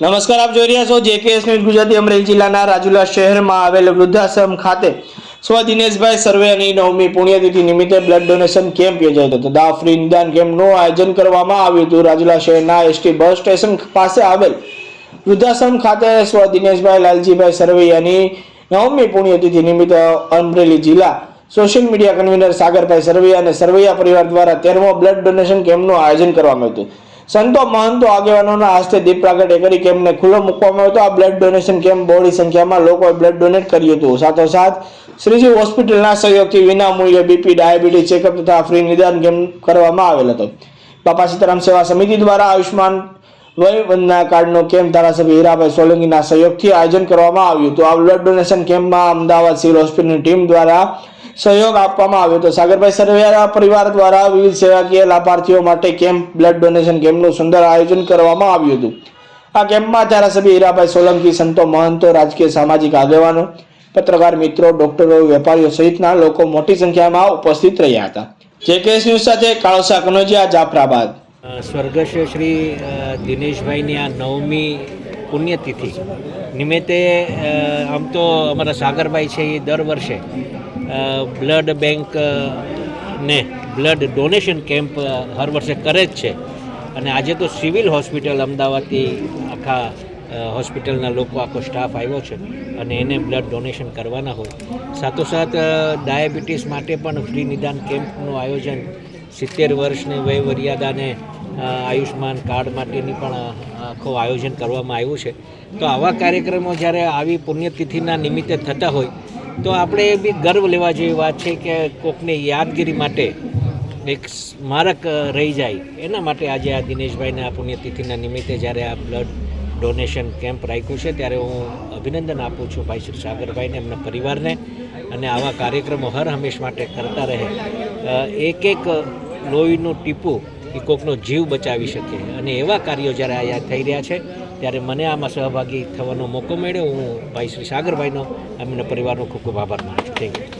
નમસ્કાર, આપ જોઈ રહ્યા છો જેકેએસ ન્યૂઝ ગુજરાતી। અમરેલી જિલ્લાના રાજુલા શહેરમાં આવેલ વૃદ્ધાશ્રમ ખાતે સ્વ દિનેશભાઈ સર્વેની 9મી પુણ્યતિથિ નિમિત્તે બ્લડ ડોનેશન કેમ્પ યોજાયો હતો। ફ્રી નિદાન કેમ્પનું આયોજન કરવામાં આવ્યું હતું। રાજુલા શહેરના એસટી બસ સ્ટેશન પાસે આવેલ વૃદ્ધાશ્રમ ખાતે સ્વ દિનેશભાઈ લાલજીભાઈ સરવૈયાની 9મી પુણ્યતિથિ નિમિત્તે અમરેલી જિલ્લા સોશિયલ મીડિયા કન્વીનર સાગરભાઈ સરવૈયા અને સરવૈયા પરિવાર દ્વારા 13મો બ્લડ ડોનેશન કેમ્પનું આયોજન કરવામાં આવ્યું હતું। સંતો મહંતો આગેવાનોના હસ્તે દીપ પ્રાગટ્ય કરી કેમ્પને ખુલ્લો મૂકવામાં આવ્યો હતો। આ બ્લડ ડોનેશન કેમ્પ બહોળી સંખ્યામાં લોકોએ બ્લડ ડોનેટ કર્યું હતું। સાથોસાથ શ્રીજી હોસ્પિટલના સહયોગથી વિના મૂલ્યે બીપી ડાયાબિટીસ ચેકઅપ તથા ફ્રી નિદાન કેમ્પ કરવામાં આવેલ હતો। બાપા સીતારામ સેવા સમિતિ દ્વારા આયુષ્માન વયવંદના કાર્ડનો કેમ્પ ધારાસભ્ય હીરાભાઈ સોલંકીના સહયોગથી આયોજન કરવામાં આવ્યું હતું। આ બ્લડ ડોનેશન કેમ્પમાં અમદાવાદ સિવિલ હોસ્પિટલની ટીમ દ્વારા સહયોગ આપવામાં આવ્યો હતો। સાગરભાઈ સરવૈયા પરિવાર દ્વારા વિવિધ સેવાકીય લાભાર્થીઓ માટે કેમ્પ બ્લડ ડોનેશન કેમ્પનું સુંદર આયોજન કરવામાં આવ્યું હતું। આ કેમ્પમાં ધારાસભ્ય હીરાભાઈ સોલંકી, સંતો મહંતો, રાજકીય સામાજિક આગેવાનો, પત્રકાર મિત્રો, ડોક્ટરો, વેપારીઓ સહિતના લોકો મોટી સંખ્યામાં ઉપસ્થિત રહ્યા હતા। જેકેએસ ન્યૂઝ સાથે કાળોસા કનોજિયા, જાફરાબાદ। સ્વર્ગસ્થ શ્રી દિનેશભાઈની આ 9મી પુણ્યતિથિ નિમિત્તે આમ તો અમારા સાગરભાઈ છે એ દર વર્ષે બ્લડ બેંક ને બ્લડ ડોનેશન કેમ્પ હર વર્ષે કરે જ છે અને આજે તો સિવિલ હોસ્પિટલ અમદાવાદથી આખા હોસ્પિટલના લોકો આખો સ્ટાફ આવ્યો છે અને એને બ્લડ ડોનેશન કરવાના હોય। સાથોસાથ ડાયાબિટીસ માટે પણ ફ્રી નિદાન કેમ્પનું આયોજન 70 વર્ષની વયમર્યાદાને આયુષ્માન કાર્ડ માટેની પણ આખું આયોજન કરવામાં આવ્યું છે। તો આવા કાર્યક્રમો જ્યારે આવી પુણ્યતિથિના નિમિત્તે થતા હોય તો આપણે બી ગર્વ લેવા જેવી વાત છે કે કોકને યાદગીરી માટે એક સ્મારક રહી જાય એના માટે આજે આ દિનેશભાઈને આ પુણ્યતિથિના નિમિત્તે જ્યારે આ બ્લડ ડોનેશન કેમ્પ રાખ્યું છે ત્યારે હું અભિનંદન આપું છું ભાઈ શ્રી સાગરભાઈને, એમના પરિવારને, અને આવા કાર્યક્રમો હર હંમેશ માટે કરતા રહે। એક એક લોહીનું ટીપું એ કોકનો જીવ બચાવી શકે અને એવા કાર્યો જ્યારે અહીંયા થઈ રહ્યા છે ત્યારે મને આમાં સહભાગી થવાનો મોકો મળ્યો। હું ભાઈ શ્રી સાગરભાઈનો, એમના પરિવારનો ખૂબ ખૂબ આભાર માનું છું। Thank you.